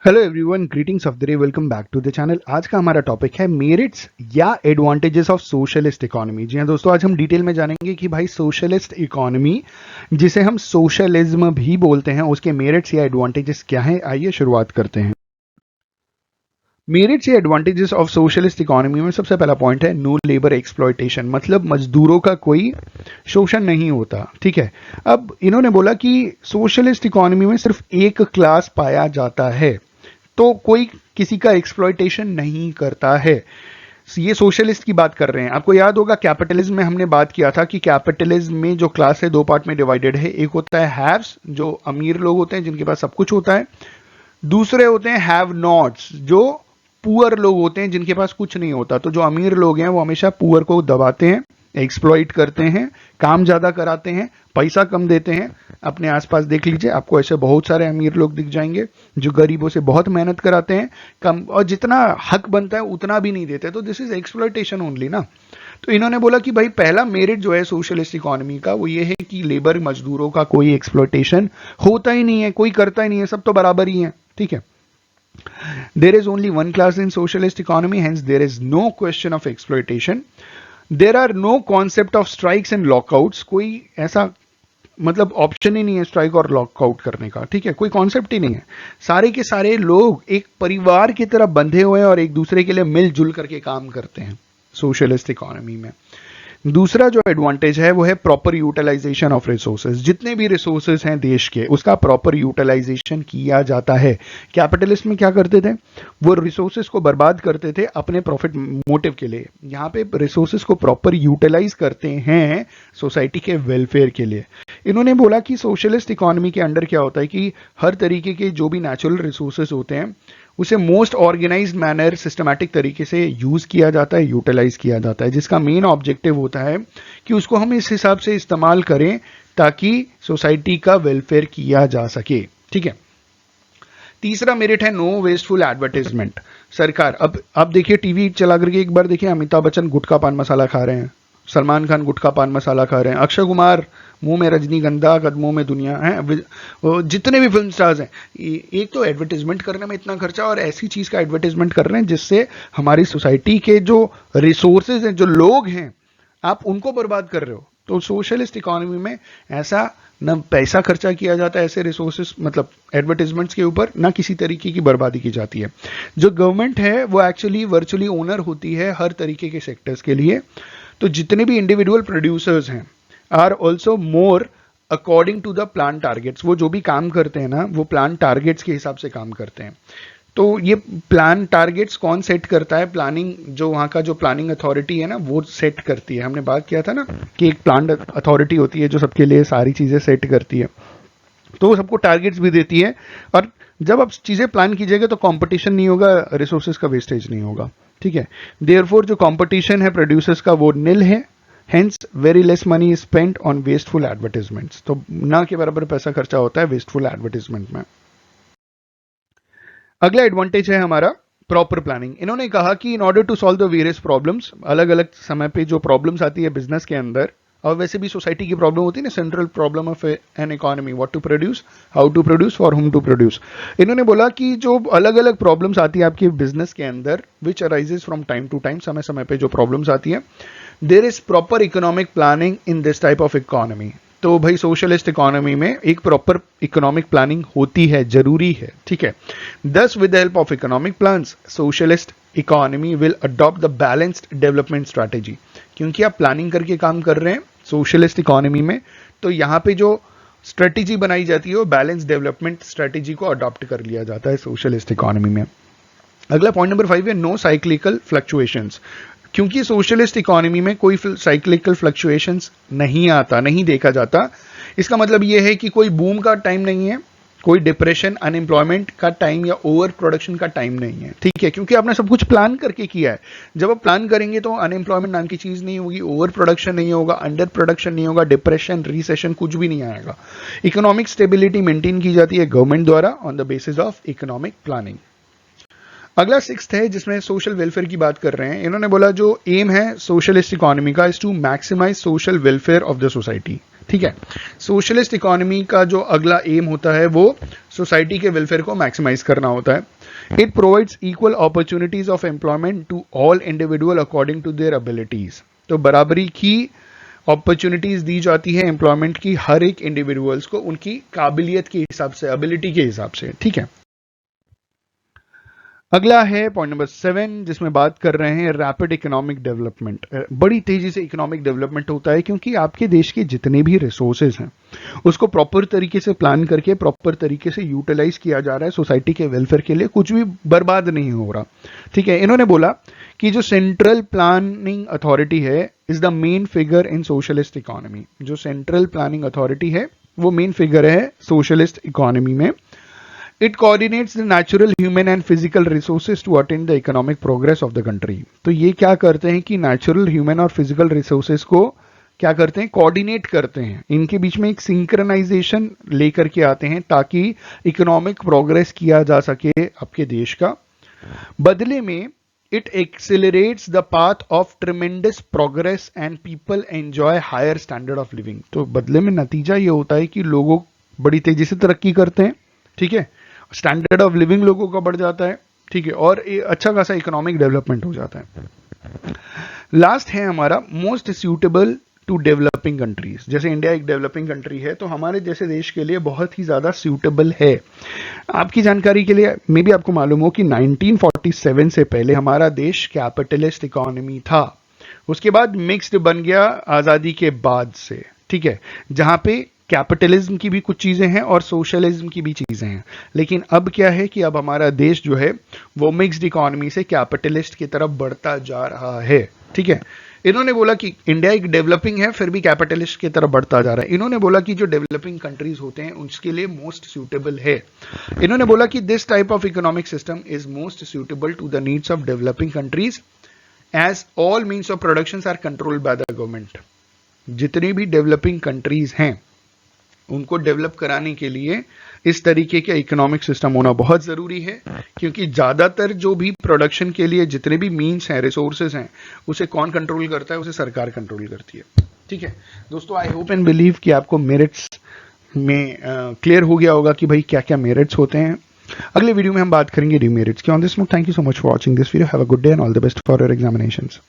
Hello everyone, greetings of the day, welcome back to the channel. आज का हमारा topic है मेरिट्स या एडवांटेजेस ऑफ सोशलिस्ट इकोनॉमी। जी हाँ दोस्तों, आज हम डिटेल में जानेंगे कि भाई सोशलिस्ट इकोनॉमी, जिसे हम सोशलिज्म भी बोलते हैं, उसके मेरिट्स या एडवांटेजेस क्या हैं। आइए शुरुआत करते हैं। मेरिट्स या एडवांटेजेस ऑफ सोशलिस्ट इकोनॉमी में सबसे पहला पॉइंट है नो लेबर एक्सप्लॉयटेशन, मतलब मजदूरों का कोई शोषण नहीं होता। ठीक है, अब इन्होंने बोला कि सोशलिस्ट इकोनॉमी में सिर्फ एक क्लास पाया जाता है, तो कोई किसी का एक्सप्लॉयटेशन नहीं करता है। ये सोशलिस्ट की बात कर रहे हैं। आपको याद होगा कैपिटलिज्म में हमने बात किया था कि कैपिटलिज्म में जो क्लास है दो पार्ट में डिवाइडेड है। एक होता है हैव्स, जो अमीर लोग होते हैं जिनके पास सब कुछ होता है। दूसरे होते हैं हैव नॉट्स, जो पुअर लोग होते हैं जिनके पास कुछ नहीं होता। तो जो अमीर लोग हैं वो हमेशा पुअर को दबाते हैं, एक्सप्लॉइट करते हैं, काम ज्यादा कराते हैं, पैसा कम देते हैं। अपने आसपास देख लीजिए, आपको ऐसे बहुत सारे अमीर लोग दिख जाएंगे जो गरीबों से बहुत मेहनत कराते हैं, कम, और जितना हक बनता है उतना भी नहीं देते। तो दिस इज एक्सप्लॉइटेशन ओनली ना। तो इन्होंने बोला कि भाई पहला मेरिट जो है सोशलिस्ट इकोनॉमी का वो ये है कि लेबर मजदूरों का कोई एक्सप्लॉइटेशन होता ही नहीं है, कोई करता ही नहीं है, सब तो बराबर ही है। ठीक है, there is only one class in socialist economy, hence there is no question of exploitation. There are no concept of strikes and lockouts, कोई ऐसा मतलब ऑप्शन ही नहीं है स्ट्राइक और लॉकआउट करने का। ठीक है, कोई कॉन्सेप्ट ही नहीं है। सारे के सारे लोग एक परिवार की तरह बंधे हुए हैं और एक दूसरे के लिए मिलजुल करके काम करते हैं सोशलिस्ट इकोनॉमी में। दूसरा जो एडवांटेज है वो है प्रॉपर यूटिलाइजेशन ऑफ रिसोर्सेज। जितने भी रिसोर्सेज हैं देश के, उसका प्रॉपर यूटिलाइजेशन किया जाता है। कैपिटलिस्ट में क्या करते थे, वो रिसोर्सेज को बर्बाद करते थे अपने प्रॉफिट मोटिव के लिए। यहाँ पे रिसोर्सेज को प्रॉपर यूटिलाइज करते हैं सोसाइटी के वेलफेयर के लिए। इन्होंने बोला कि सोशलिस्ट इकोनॉमी के अंडर क्या होता है कि हर तरीके के जो भी नेचुरल रिसोर्सेज होते हैं उसे मोस्ट ऑर्गेनाइज्ड मैनर, सिस्टमैटिक तरीके से यूज किया जाता है, यूटिलाइज किया जाता है, जिसका मेन ऑब्जेक्टिव होता है कि उसको हम इस हिसाब से इस्तेमाल करें ताकि सोसाइटी का वेलफेयर किया जा सके। ठीक है, तीसरा मेरिट है नो वेस्टफुल एडवर्टाइजमेंट। सरकार अब देखिए, टीवी चला करके एक बार देखिए, अमिताभ बच्चन गुटखा पान मसाला खा रहे हैं, सलमान खान गुटखा पान मसाला खा रहे हैं, अक्षय कुमार मुंह में रजनीगंधा, कदमों में दुनिया है, जितने भी फिल्म स्टार्स हैं, एक तो एडवर्टाइजमेंट करने में इतना खर्चा और ऐसी चीज का एडवर्टाइजमेंट कर रहे हैं जिससे हमारी सोसाइटी के जो रिसोर्सेज हैं, जो लोग हैं, आप उनको बर्बाद कर रहे हो। तो सोशलिस्ट इकोनॉमी में ऐसा न पैसा खर्चा किया जाता है ऐसे रिसोर्सेज मतलब एडवर्टाइजमेंट्स के ऊपर, ना किसी तरीके की बर्बादी की जाती है। जो गवर्नमेंट है वो एक्चुअली वर्चुअली ओनर होती है हर तरीके के सेक्टर्स के लिए। तो जितने भी इंडिविजुअल प्रोड्यूसर्स हैं are also more according to the plan targets. वो जो भी काम करते हैं ना, वो प्लान टारगेट्स के हिसाब से काम करते हैं। तो ये प्लान टारगेट्स कौन सेट करता है? प्लानिंग, जो वहाँ का जो प्लानिंग अथॉरिटी है ना, वो सेट करती है। हमने बात किया था ना कि एक प्लान अथॉरिटी होती है जो सबके लिए सारी चीजें सेट करती है, तो वो सबको टारगेट्स भी देती है। और जब आप चीजें प्लान कीजिएगा तो कंपटीशन नहीं होगा, रिसोर्सेज का वेस्टेज नहीं होगा। ठीक है, देयरफॉर जो कंपटीशन है प्रोड्यूसर्स का वो निल है, hence very less money is spent on wasteful advertisements. तो ना के बराबर पैसा खर्चा होता है वेस्टफुल एडवर्टाइजमेंट में। अगला एडवांटेज है हमारा प्रॉपर प्लानिंग। इन्होंने कहा कि in order to solve the various problems, अलग अलग समय पे जो प्रॉब्लम्स आती है बिजनेस के अंदर, और वैसे भी सोसाइटी की प्रॉब्लम होती है ना, central problem of an economy, what to produce, how to produce, for whom to produce. इन्होंने बोला कि जो अलग अलग प्रॉब्लम्स आती है आपके बिजनेस के अंदर, which arises from time to time, समय समय पे जो प्रॉब्लम्स आती है, there is proper economic planning in this type of economy. तो भाई सोशलिस्ट इकोनॉमी में एक प्रॉपर इकोनॉमिक प्लानिंग होती है, जरूरी है। ठीक है, दस with the help of economic plans socialist economy will adopt the balanced development strategy. क्योंकि आप प्लानिंग करके काम कर रहे हैं सोशलिस्ट इकोनॉमी में, तो यहाँ पे जो स्ट्रेटेजी बनाई जाती है वो बैलेंस डेवलपमेंट स्ट्रेटेजी को अडॉप्ट कर लिया जाता है सोशलिस्ट इकोनॉमी में। अगला पॉइंट नंबर 5 है नो साइक्लिकल फ्लक्चुएशंस। क्योंकि सोशलिस्ट इकोनॉमी में कोई साइक्लिकल फ्लक्चुएशंस नहीं आता, नहीं देखा जाता। इसका मतलब यह है कि कोई बूम का टाइम नहीं है, कोई डिप्रेशन, अनएम्प्लॉयमेंट का टाइम या ओवर प्रोडक्शन का टाइम नहीं है। ठीक है, क्योंकि आपने सब कुछ प्लान करके किया है। जब आप प्लान करेंगे तो अनएम्प्लॉयमेंट नाम की चीज नहीं होगी, ओवर प्रोडक्शन नहीं होगा, अंडर प्रोडक्शन नहीं होगा, डिप्रेशन, रिसेशन कुछ भी नहीं आएगा। इकोनॉमिक स्टेबिलिटी मेंटेन की जाती है गवर्नमेंट द्वारा on the basis of economic planning. अगला सिक्स्थ है जिसमें सोशल वेलफेयर की बात कर रहे हैं। इन्होंने बोला जो एम है सोशलिस्ट इकोनॉमी का is to maximize social welfare of the society. ठीक है। सोशलिस्ट इकोनॉमी का जो अगला एम होता है वो सोसाइटी के वेलफेयर को मैक्सिमाइज करना होता है। It provides equal opportunities of employment to all individual according to their abilities. तो बराबरी की अपॉर्चुनिटीज दी जाती है एम्प्लॉयमेंट की हर एक इंडिविजुअल्स को उनकी काबिलियत के हिसाब से, एबिलिटी के हिसाब से, ठीक है। अगला है पॉइंट नंबर 7, जिसमें बात कर रहे हैं रैपिड इकोनॉमिक डेवलपमेंट। बड़ी तेजी से इकोनॉमिक डेवलपमेंट होता है क्योंकि आपके देश के जितने भी रिसोर्सेज हैं उसको प्रॉपर तरीके से प्लान करके प्रॉपर तरीके से यूटिलाइज किया जा रहा है सोसाइटी के वेलफेयर के लिए, कुछ भी बर्बाद नहीं हो रहा, ठीक है। इन्होंने बोला कि जो सेंट्रल प्लानिंग अथॉरिटी है is the main figure in socialist economy. जो सेंट्रल प्लानिंग अथॉरिटी है वो मेन फिगर है सोशलिस्ट इकोनॉमी में। It coordinates the natural, human and physical resources to attain the economic progress of the country। तो ये क्या करते हैं कि नेचुरल, ह्यूमन और फिजिकल रिसोर्सेज को क्या करते हैं, कोऑर्डिनेट करते हैं, इनके बीच में एक सिंक्रनाइजेशन लेकर के आते हैं ताकि इकोनॉमिक प्रोग्रेस किया जा सके आपके देश का। बदले में it accelerates the path of tremendous progress and people enjoy higher standard of living. तो बदले में नतीजा ये होता है कि लोगों बड़ी तेजी से तरक्की करते हैं, ठीक है, स्टैंडर्ड ऑफ लिविंग लोगों का बढ़ जाता है, ठीक है, और अच्छा खासा इकोनॉमिक डेवलपमेंट हो जाता है। लास्ट है हमारा most suitable to developing countries. जैसे इंडिया एक डेवलपिंग कंट्री है तो हमारे जैसे देश के लिए बहुत ही ज्यादा सूटेबल है। आपकी जानकारी के लिए मे बी आपको मालूम हो कि 1947 से पहले हमारा देश कैपिटलिस्ट इकोनॉमी था, उसके बाद मिक्स्ड बन गया आजादी के बाद से, ठीक है, जहां पे कैपिटलिज्म की भी कुछ चीजें हैं और सोशलिज्म की भी चीजें हैं। लेकिन अब क्या है कि अब हमारा देश जो है वो मिक्स्ड इकोनॉमी से कैपिटलिस्ट की तरफ बढ़ता जा रहा है, ठीक है। इन्होंने बोला कि इंडिया एक डेवलपिंग है फिर भी कैपिटलिस्ट की तरफ बढ़ता जा रहा है। इन्होंने बोला कि जो डेवलपिंग कंट्रीज होते हैं उसके लिए मोस्ट सूटेबल है। इन्होंने बोला कि this type of economic system is most suitable to the needs of developing countries as all means of production are controlled by the government. जितनी भी डेवलपिंग कंट्रीज हैं उनको डेवलप कराने के लिए इस तरीके के इकोनॉमिक सिस्टम होना बहुत जरूरी है, क्योंकि ज्यादातर जो भी प्रोडक्शन के लिए जितने भी मीन्स हैं, रिसोर्सेज हैं, उसे कौन कंट्रोल करता है, उसे सरकार कंट्रोल करती है, ठीक है। दोस्तों आई होप एंड बिलीव कि आपको मेरिट्स में क्लियर हो गया होगा कि भाई क्या क्या मेरिट्स होते हैं। अगले वीडियो में हम बात करेंगे डीमेरिट्स की। On this note, thank you so much for watching this video. Have a good day and all the best for your examinations.